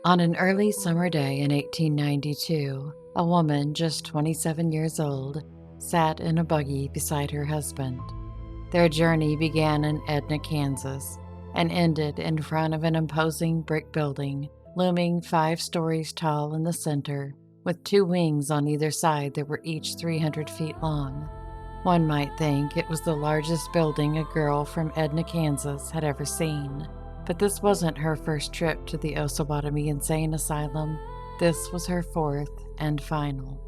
On an early summer day in 1892, a woman just 27 years old sat in a buggy beside her husband. Their journey began in Edna, Kansas, and ended in front of an imposing brick building, looming 5 stories tall in the center, with 2 wings on either side that were each 300 feet long. One might think it was the largest building a girl from Edna, Kansas had ever seen. But this wasn't her first trip to the Osawatomie Insane Asylum. This was her fourth and final.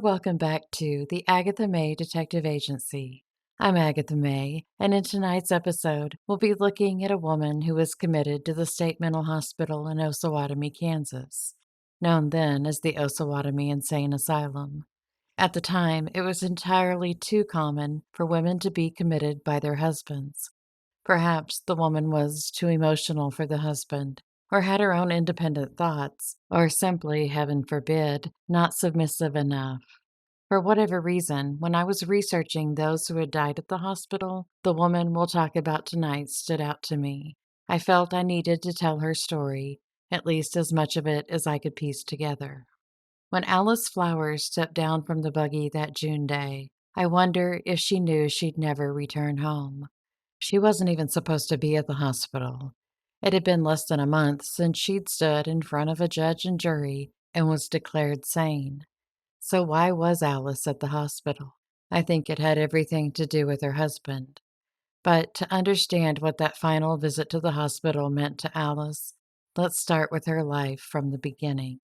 Welcome back to the Agatha May Detective Agency. I'm Agatha May, and in tonight's episode, we'll be looking at a woman who was committed to the State Mental Hospital in Osawatomie, Kansas, known then as the Osawatomie Insane Asylum. At the time, it was entirely too common for women to be committed by their husbands. Perhaps the woman was too emotional for the husband, or had her own independent thoughts, or simply, heaven forbid, not submissive enough. For whatever reason, when I was researching those who had died at the hospital, the woman we'll talk about tonight stood out to me. I felt I needed to tell her story, at least as much of it as I could piece together. When Isch Flowers stepped down from the buggy that June day, I wonder if she knew she'd never return home. She wasn't even supposed to be at the hospital. It had been less than a month since she'd stood in front of a judge and jury and was declared sane. So why was Alice at the hospital? I think it had everything to do with her husband. But to understand what that final visit to the hospital meant to Alice, let's start with her life from the beginning.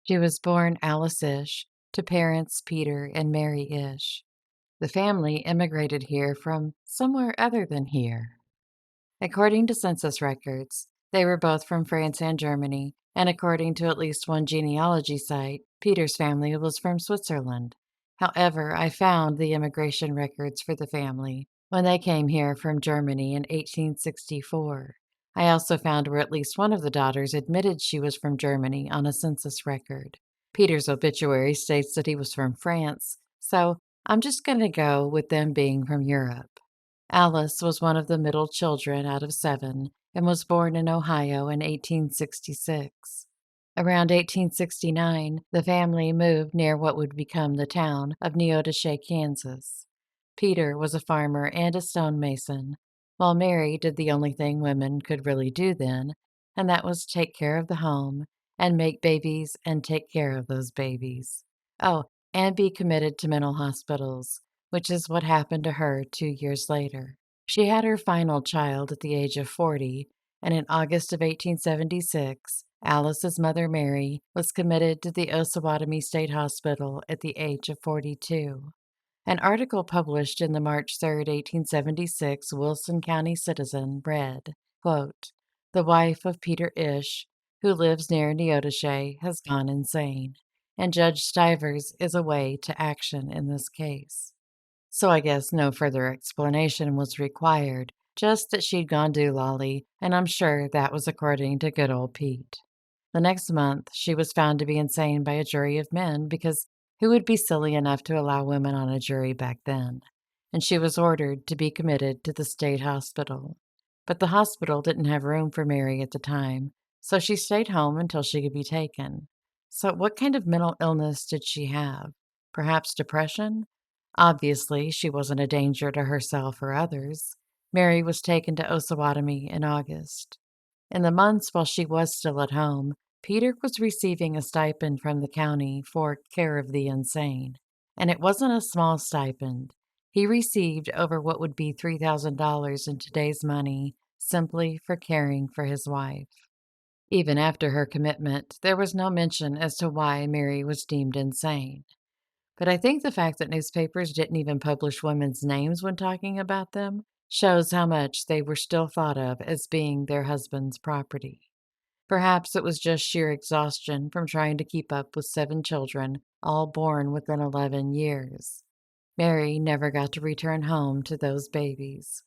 She was born Alice Isch to parents Peter and Mary Isch. The family immigrated here from somewhere other than here. According to census records, they were both from France and Germany, and according to at least one genealogy site, Peter's family was from Switzerland. However, I found the immigration records for the family when they came here from Germany in 1864. I also found where at least one of the daughters admitted she was from Germany on a census record. Peter's obituary states that he was from France, so I'm just going to go with them being from Europe. Alice was one of the middle children out of 7 and was born in Ohio in 1866. Around 1869, the family moved near what would become the town of Neodesha, Kansas. Peter was a farmer and a stonemason, while Mary did the only thing women could really do then, and that was take care of the home and make babies and take care of those babies. Oh, and be committed to mental hospitals, which is what happened to her 2 years later. She had her final child at the age of 40, and in August of 1876, Alice's mother Mary was committed to the Osawatomie State Hospital at the age of 42. An article published in the March 3, 1876 Wilson County Citizen read, quote, "The wife of Peter Isch, who lives near Neodesha, has gone insane, and Judge Stivers is away to action in this case." So I guess no further explanation was required, just that she'd gone doolally, and I'm sure that was according to good old Pete. The next month, she was found to be insane by a jury of men because who would be silly enough to allow women on a jury back then? And she was ordered to be committed to the state hospital. But the hospital didn't have room for Mary at the time, so she stayed home until she could be taken. So, what kind of mental illness did she have? Perhaps depression? Obviously, she wasn't a danger to herself or others. Mary was taken to Osawatomie in August. In the months while she was still at home, Peter was receiving a stipend from the county for care of the insane. And it wasn't a small stipend. He received over what would be $3,000 in today's money simply for caring for his wife. Even after her commitment, there was no mention as to why Mary was deemed insane. But I think the fact that newspapers didn't even publish women's names when talking about them shows how much they were still thought of as being their husband's property. Perhaps it was just sheer exhaustion from trying to keep up with 7 children, all born within 11 years. Mary never got to return home to those babies.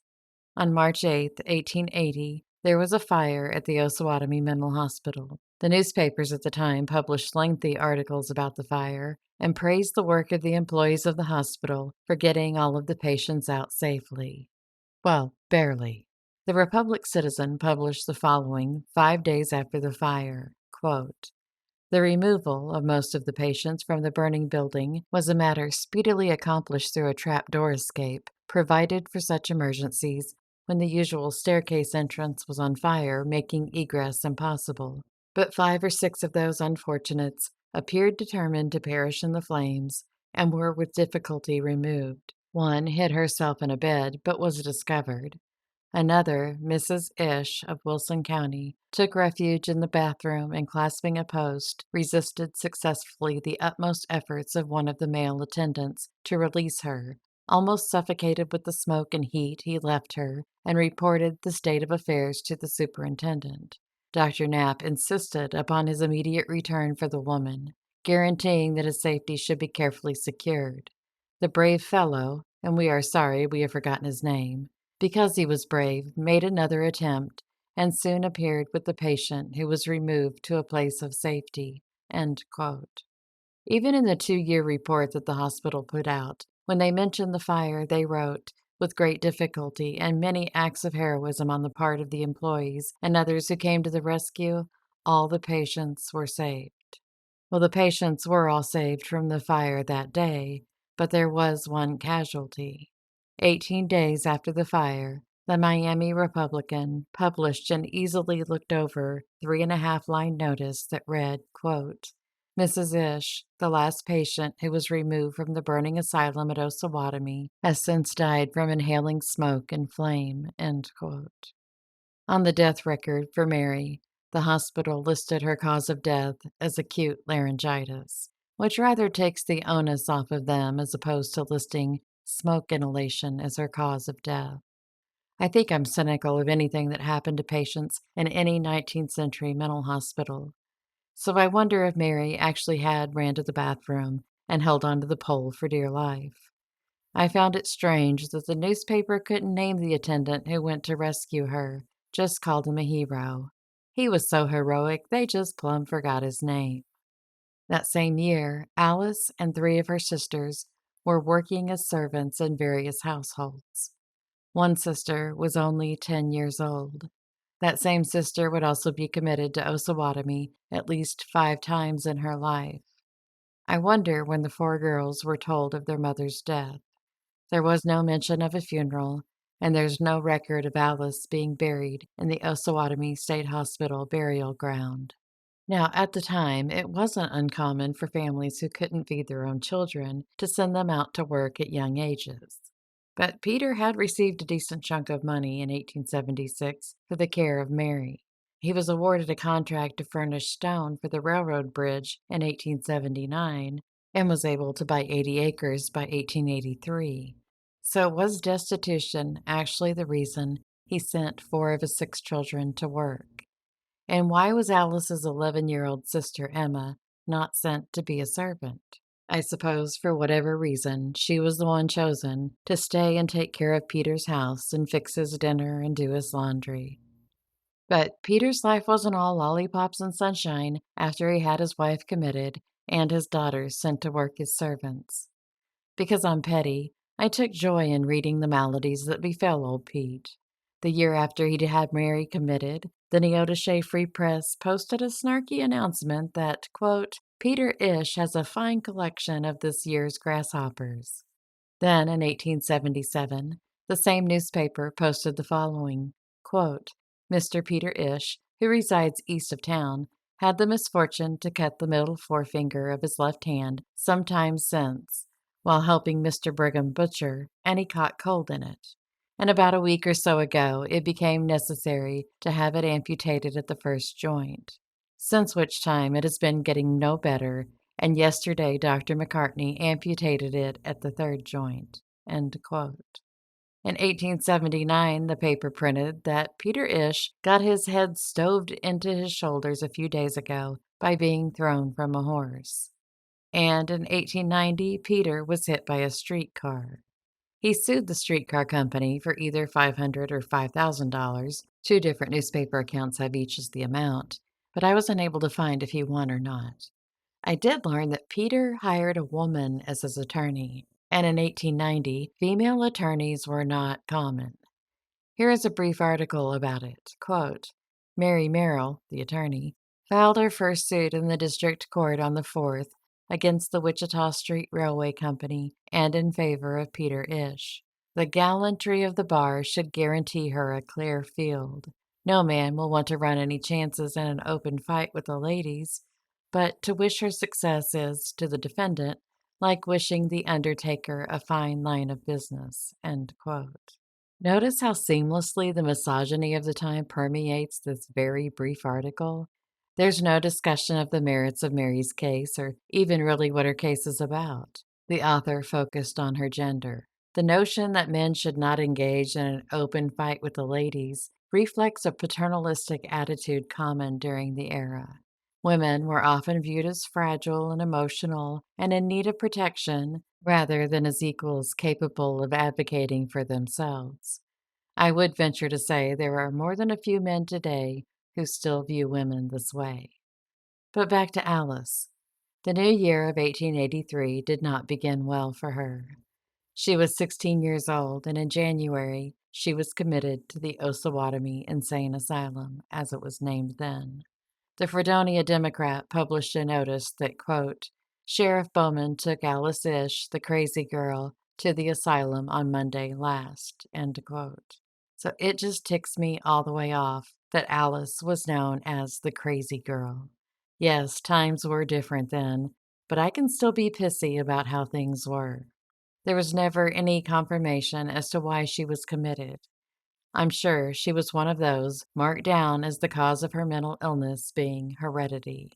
On March 8, 1880, there was a fire at the Osawatomie Mental Hospital. The newspapers at the time published lengthy articles about the fire and praised the work of the employees of the hospital for getting all of the patients out safely. Well, barely. The Republic Citizen published the following 5 days after the fire, quote, "The removal of most of the patients from the burning building was a matter speedily accomplished through a trapdoor escape, provided for such emergencies when the usual staircase entrance was on fire, making egress impossible. But 5 or 6 of those unfortunates appeared determined to perish in the flames and were with difficulty removed. One hid herself in a bed, but was discovered. Another, Mrs. Isch of Wilson County, took refuge in the bathroom and, clasping a post, resisted successfully the utmost efforts of one of the male attendants to release her. Almost suffocated with the smoke and heat, he left her and reported the state of affairs to the superintendent. Dr. Knapp insisted upon his immediate return for the woman, guaranteeing that his safety should be carefully secured. The brave fellow, and we are sorry we have forgotten his name, because he was brave, made another attempt, and soon appeared with the patient who was removed to a place of safety." End quote. Even in the 2-year report that the hospital put out, when they mentioned the fire, they wrote, "With great difficulty and many acts of heroism on the part of the employees and others who came to the rescue, all the patients were saved." Well, the patients were all saved from the fire that day, but there was one casualty. 18 days after the fire, the Miami Republican published an easily looked over 3.5-line notice that read, quote, "Mrs. Isch, the last patient who was removed from the burning asylum at Osawatomie, has since died from inhaling smoke and flame." End quote. On the death record for Mary, the hospital listed her cause of death as acute laryngitis, which rather takes the onus off of them as opposed to listing smoke inhalation as her cause of death. I think I'm cynical of anything that happened to patients in any 19th century mental hospital, so I wonder if Mary actually had ran to the bathroom and held onto the pole for dear life. I found it strange that the newspaper couldn't name the attendant who went to rescue her, just called him a hero. He was so heroic, they just plumb forgot his name. That same year, Alice and 3 of her sisters were working as servants in various households. One sister was only 10 years old. That same sister would also be committed to Osawatomie at least 5 times in her life. I wonder when the 4 girls were told of their mother's death. There was no mention of a funeral, and there's no record of Alice being buried in the Osawatomie State Hospital burial ground. Now, at the time, it wasn't uncommon for families who couldn't feed their own children to send them out to work at young ages. But Peter had received a decent chunk of money in 1876 for the care of Mary. He was awarded a contract to furnish stone for the railroad bridge in 1879 and was able to buy 80 acres by 1883. So was destitution actually the reason he sent 4 of his 6 children to work? And why was Alice's 11-year-old sister Emma not sent to be a servant? I suppose for whatever reason, she was the one chosen to stay and take care of Peter's house and fix his dinner and do his laundry. But Peter's life wasn't all lollipops and sunshine after he had his wife committed and his daughters sent to work as servants. Because I'm petty, I took joy in reading the maladies that befell old Pete. The year after he'd had Mary committed, the Neodesha Free Press posted a snarky announcement that, quote, "Peter Isch has a fine collection of this year's grasshoppers." Then, in 1877, the same newspaper posted the following, quote, "Mr. Peter Isch, who resides east of town, had the misfortune to cut the middle forefinger of his left hand some time since, while helping Mr. Brigham butcher, and he caught cold in it. And about a week or so ago, it became necessary to have it amputated at the first joint, since which time it has been getting no better, and yesterday Dr. McCartney amputated it at the third joint. End quote. In 1879, the paper printed that Peter Isch got his head stoved into his shoulders a few days ago by being thrown from a horse. And in 1890, Peter was hit by a streetcar. He sued the streetcar company for either $500 or $5,000. Two different newspaper accounts have each as the amount, but I was unable to find if he won or not. I did learn that Peter hired a woman as his attorney, and in 1890, female attorneys were not common. Here is a brief article about it. Quote, Mary Merrill, the attorney, filed her first suit in the district court on the 4th against the Wichita Street Railway Company and in favor of Peter Isch. The gallantry of the bar should guarantee her a clear field. No man will want to run any chances in an open fight with the ladies, but to wish her success is, to the defendant, like wishing the undertaker a fine line of business. End quote. Notice how seamlessly the misogyny of the time permeates this very brief article? There's no discussion of the merits of Mary's case or even really what her case is about. The author focused on her gender. The notion that men should not engage in an open fight with the ladies reflects a paternalistic attitude common during the era. Women were often viewed as fragile and emotional and in need of protection rather than as equals capable of advocating for themselves. I would venture to say there are more than a few men today who still view women this way. But back to Alice. The new year of 1883 did not begin well for her. She was 16 years old, and in January, she was committed to the Osawatomie Insane Asylum, as it was named then. The Fredonia Democrat published a notice that, quote, Sheriff Bowman took Alice Isch, the crazy girl, to the asylum on Monday last, end quote. So it just ticks me all the way off that Alice was known as the crazy girl. Yes, times were different then, but I can still be pissy about how things were. There was never any confirmation as to why she was committed. I'm sure she was one of those marked down as the cause of her mental illness being heredity.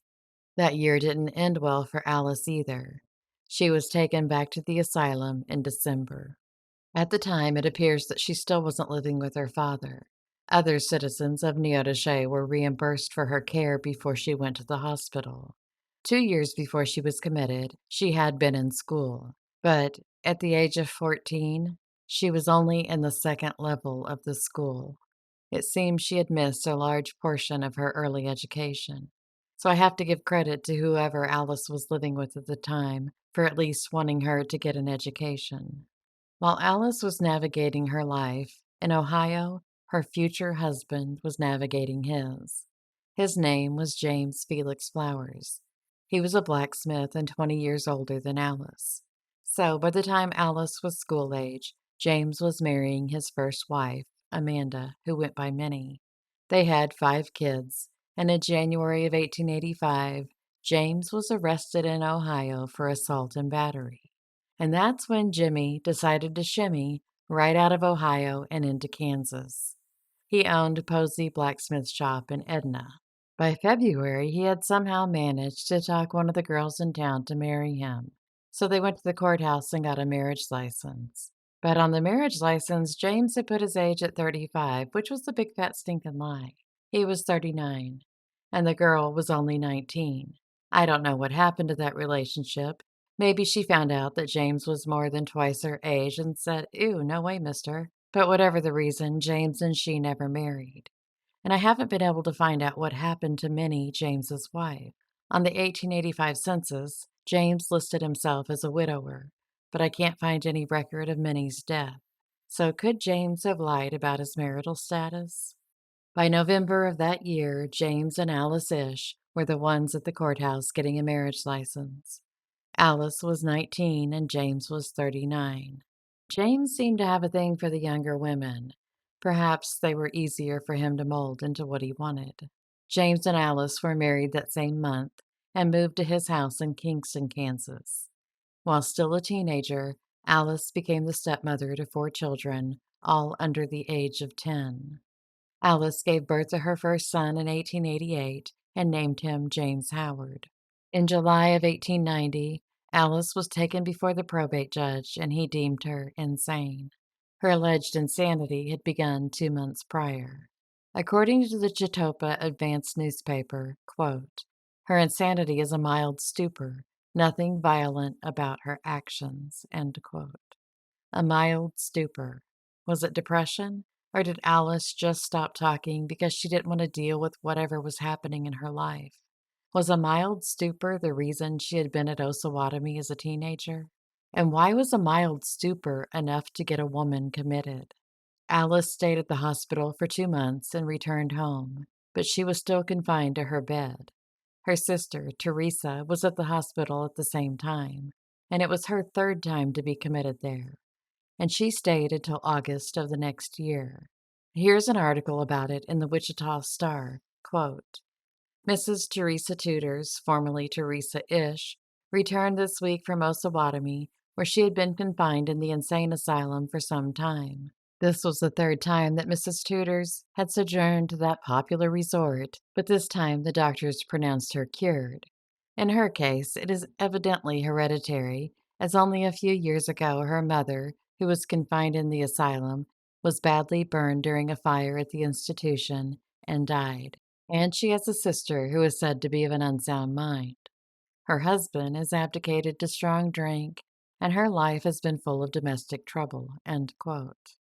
That year didn't end well for Alice either. She was taken back to the asylum in December. At the time, it appears that she still wasn't living with her father. Other citizens of Neodeshe were reimbursed for her care before she went to the hospital. 2 years before she was committed, she had been in school, but at the age of 14, she was only in the second level of the school. It seems she had missed a large portion of her early education. So I have to give credit to whoever Alice was living with at the time for at least wanting her to get an education. While Alice was navigating her life, in Ohio, her future husband was navigating his. His name was James Felix Flowers. He was a blacksmith and 20 years older than Alice. So by the time Alice was school age, James was marrying his first wife, Amanda, who went by Minnie. They had 5 kids, and in January of 1885, James was arrested in Ohio for assault and battery. And that's when Jimmy decided to shimmy right out of Ohio and into Kansas. He owned Posey Blacksmith Shop in Edna. By February, he had somehow managed to talk one of the girls in town to marry him. So they went to the courthouse and got a marriage license. But on the marriage license, James had put his age at 35, which was a big fat stinking lie. He was 39, and the girl was only 19. I don't know what happened to that relationship. Maybe she found out that James was more than twice her age and said, Ew, no way, mister. But whatever the reason, James and she never married. And I haven't been able to find out what happened to Minnie, James's wife. On the 1885 census, James listed himself as a widower, but I can't find any record of Minnie's death. So could James have lied about his marital status? By November of that year, James and Alice Isch were the ones at the courthouse getting a marriage license. Alice was 19 and James was 39. James seemed to have a thing for the younger women. Perhaps they were easier for him to mold into what he wanted. James and Alice were married that same month and moved to his house in Kingston, Kansas. While still a teenager, Alice became the stepmother to 4 children, all under the age of 10. Alice gave birth to her first son in 1888 and named him James Howard. In July of 1890, Alice was taken before the probate judge and he deemed her insane. Her alleged insanity had begun 2 months prior. According to the Chitopa Advance newspaper, quote, her insanity is a mild stupor, nothing violent about her actions, end quote. A mild stupor. Was it depression? Or did Alice just stop talking because she didn't want to deal with whatever was happening in her life? Was a mild stupor the reason she had been at Osawatomie as a teenager? And why was a mild stupor enough to get a woman committed? Alice stayed at the hospital for 2 months and returned home, but she was still confined to her bed. Her sister, Teresa, was at the hospital at the same time, and it was her third time to be committed there, and she stayed until August of the next year. Here's an article about it in the Wichita Star. Quote, Mrs. Teresa Tudors, formerly Teresa Isch, returned this week from Osawatomie, where she had been confined in the insane asylum for some time. This was the third time that Mrs. Tudors had sojourned to that popular resort, but this time the doctors pronounced her cured. In her case, it is evidently hereditary, as only a few years ago her mother, who was confined in the asylum, was badly burned during a fire at the institution and died. And she has a sister who is said to be of an unsound mind. Her husband has abdicated to strong drink, and her life has been full of domestic trouble. End quote.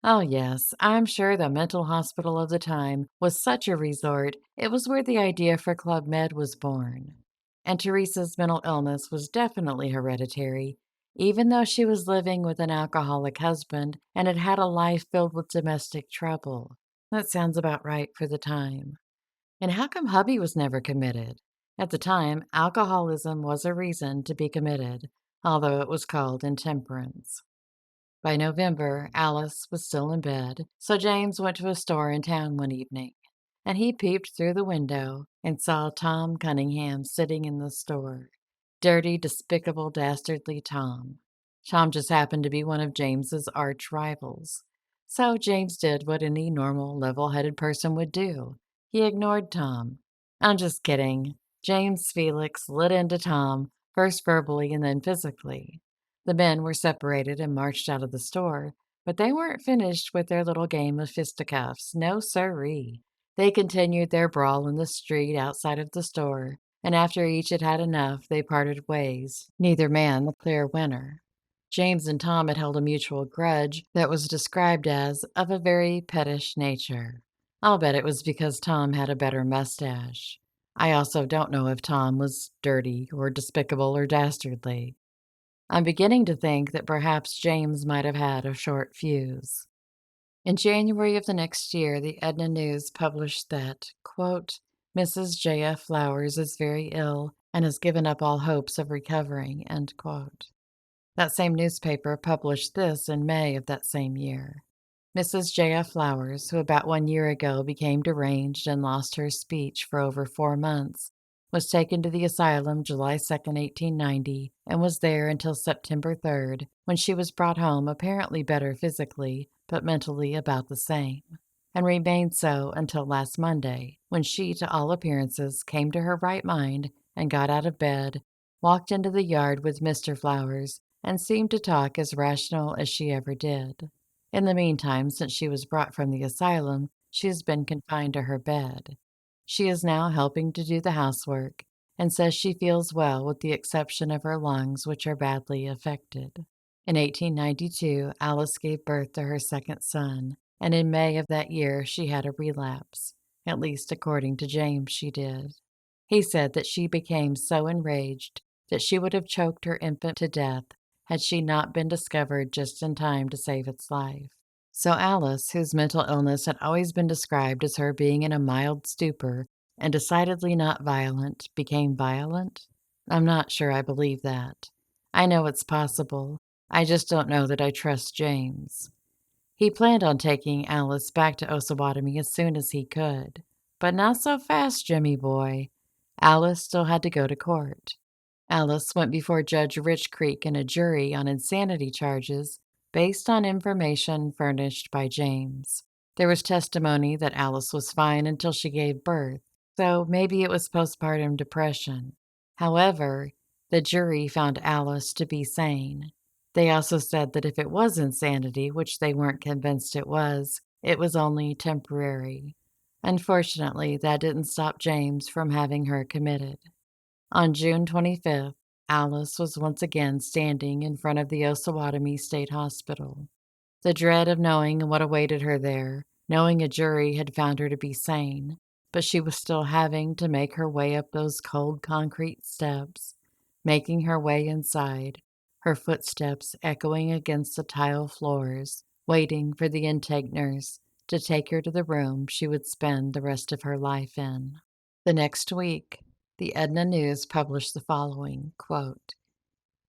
Oh, yes, I'm sure the mental hospital of the time was such a resort, it was where the idea for Club Med was born. And Teresa's mental illness was definitely hereditary, even though she was living with an alcoholic husband and had had a life filled with domestic trouble. That sounds about right for the time. And how come hubby was never committed? At the time, alcoholism was a reason to be committed, although it was called intemperance. By November, Alice was still in bed, so James went to a store in town one evening, and he peeped through the window and saw Tom Cunningham sitting in the store. Dirty, despicable, dastardly Tom. Tom just happened to be one of James's arch rivals. So James did what any normal, level-headed person would do. He ignored Tom. I'm just kidding. James Felix lit into Tom, first verbally and then physically. The men were separated and marched out of the store, but they weren't finished with their little game of fisticuffs. No siree. They continued their brawl in the street outside of the store, and after each had had enough, they parted ways, neither man the clear winner. James and Tom had held a mutual grudge that was described as of a very pettish nature. I'll bet it was because Tom had a better mustache. I also don't know if Tom was dirty or despicable or dastardly. I'm beginning to think that perhaps James might have had a short fuse. In January of the next year, the Edna News published that, quote, Mrs. J.F. Flowers is very ill and has given up all hopes of recovering, end quote. That same newspaper published this in May of that same year. Mrs. J.F. Flowers, who about 1 year ago became deranged and lost her speech for over 4 months, was taken to the asylum July 2nd, 1890, and was there until September 3rd, when she was brought home apparently better physically, but mentally about the same, and remained so until last Monday, when she, to all appearances, came to her right mind and got out of bed, walked into the yard with Mr. Flowers, and seemed to talk as rational as she ever did. In the meantime, since she was brought from the asylum, she has been confined to her bed. She is now helping to do the housework and says she feels well with the exception of her lungs, which are badly affected. In 1892, Alice gave birth to her second son, and in May of that year she had a relapse. At least according to James, she did. He said that she became so enraged that she would have choked her infant to death had she not been discovered just in time to save its life. So Alice, whose mental illness had always been described as her being in a mild stupor and decidedly not violent, became violent? I'm not sure I believe that. I know it's possible. I just don't know that I trust James. He planned on taking Alice back to Osawatomie as soon as he could. But not so fast, Jimmy boy. Alice still had to go to court. Alice went before Judge Rich Creek and a jury on insanity charges based on information furnished by James. There was testimony that Alice was fine until she gave birth, so maybe it was postpartum depression. However, the jury found Alice to be sane. They also said that if it was insanity, which they weren't convinced it was only temporary. Unfortunately, that didn't stop James from having her committed. On June 25th, Alice was once again standing in front of the Osawatomie State Hospital. The dread of knowing what awaited her there, knowing a jury had found her to be sane, but she was still having to make her way up those cold concrete steps, making her way inside, her footsteps echoing against the tile floors, waiting for the intake nurse to take her to the room she would spend the rest of her life in. The next week, the Edna News published the following quote,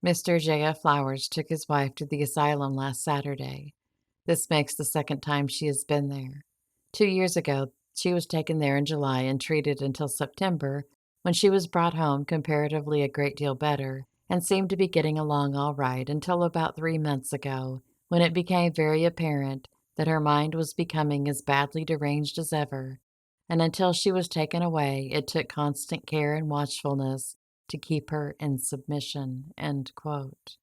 Mr. J.F. Flowers took his wife to the asylum last Saturday. This makes the second time she has been there. 2 years ago, she was taken there in July and treated until September, when she was brought home comparatively a great deal better and seemed to be getting along all right until about 3 months ago, when it became very apparent that her mind was becoming as badly deranged as ever, and until she was taken away, it took constant care and watchfulness to keep her in submission. End quote.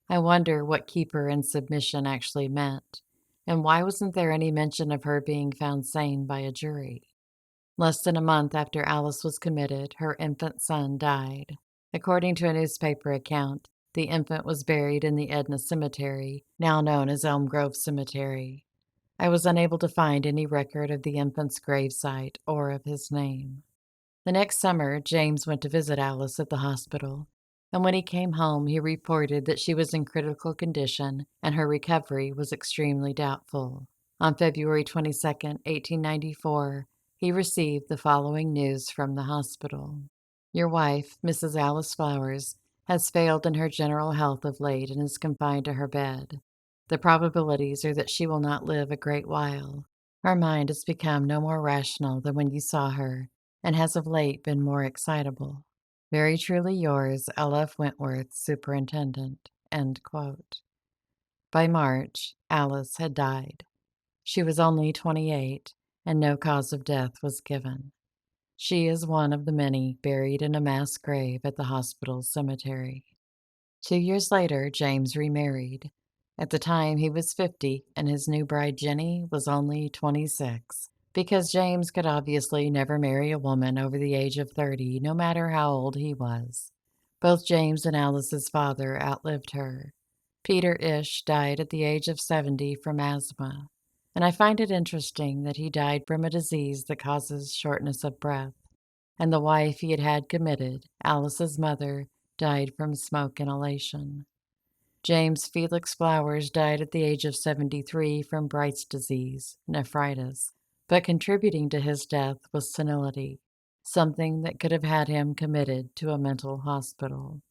I wonder what keep her in submission actually meant, and why wasn't there any mention of her being found sane by a jury? Less than a month after Alice was committed, her infant son died. According to a newspaper account, the infant was buried in the Edna Cemetery, now known as Elm Grove Cemetery. I was unable to find any record of the infant's gravesite or of his name. The next summer, James went to visit Alice at the hospital, and when he came home, he reported that she was in critical condition and her recovery was extremely doubtful. On February 22, 1894, he received the following news from the hospital. Your wife, Mrs. Alice Flowers, has failed in her general health of late and is confined to her bed. The probabilities are that she will not live a great while. Her mind has become no more rational than when you saw her, and has of late been more excitable. Very truly yours, L.F. Wentworth, Superintendent. End quote. By March, Alice had died. She was only 28, and no cause of death was given. She is one of the many buried in a mass grave at the hospital's cemetery. 2 years later, James remarried. At the time, he was 50, and his new bride, Jenny, was only 26. Because James could obviously never marry a woman over the age of 30, no matter how old he was. Both James and Alice's father outlived her. Peter Isch died at the age of 70 from asthma, and I find it interesting that he died from a disease that causes shortness of breath, and the wife he had had committed, Alice's mother, died from smoke inhalation. James Felix Flowers died at the age of 73 from Bright's disease, nephritis, but contributing to his death was senility, something that could have had him committed to a mental hospital.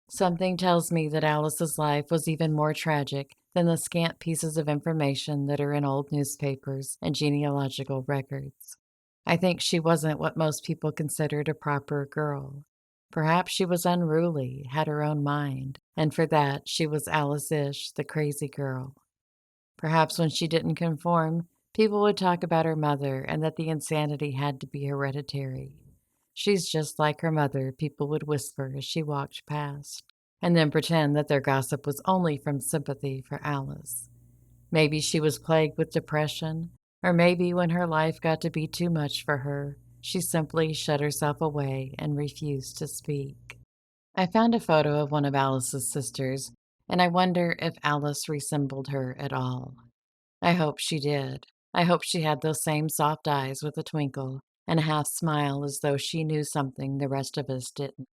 Something tells me that Alice's life was even more tragic than the scant pieces of information that are in old newspapers and genealogical records. I think she wasn't what most people considered a proper girl. Perhaps she was unruly, had her own mind, and for that she was Alice Isch, the crazy girl. Perhaps when she didn't conform, people would talk about her mother and that the insanity had to be hereditary. She's just like her mother, people would whisper as she walked past, and then pretend that their gossip was only from sympathy for Alice. Maybe she was plagued with depression, or maybe when her life got to be too much for her, she simply shut herself away and refused to speak. I found a photo of one of Alice's sisters, and I wonder if Alice resembled her at all. I hope she did. I hope she had those same soft eyes with a twinkle and a half smile as though she knew something the rest of us didn't.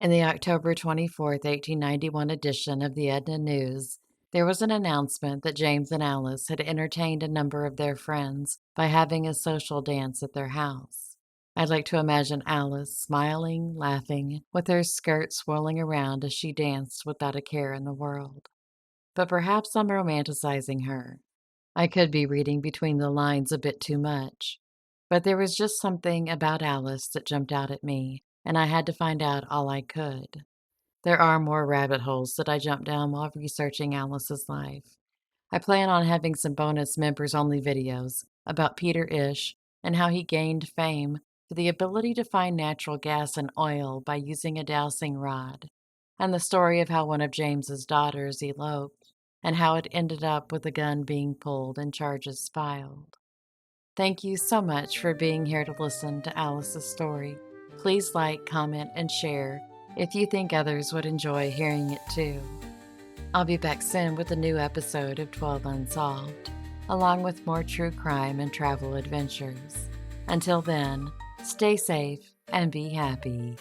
In the October 24, 1891 edition of the Edna News, there was an announcement that James and Alice had entertained a number of their friends by having a social dance at their house. I'd like to imagine Alice smiling, laughing, with her skirt swirling around as she danced without a care in the world. But perhaps I'm romanticizing her. I could be reading between the lines a bit too much. But there was just something about Alice that jumped out at me, and I had to find out all I could. There are more rabbit holes that I jumped down while researching Alice's life. I plan on having some bonus members-only videos about Peter Isch and how he gained fame for the ability to find natural gas and oil by using a dowsing rod, and the story of how one of James's daughters eloped and how it ended up with a gun being pulled and charges filed. Thank you so much for being here to listen to Alice's story. Please like, comment, and share if you think others would enjoy hearing it too. I'll be back soon with a new episode of 12 Unsolved, along with more true crime and travel adventures. Until then, stay safe and be happy.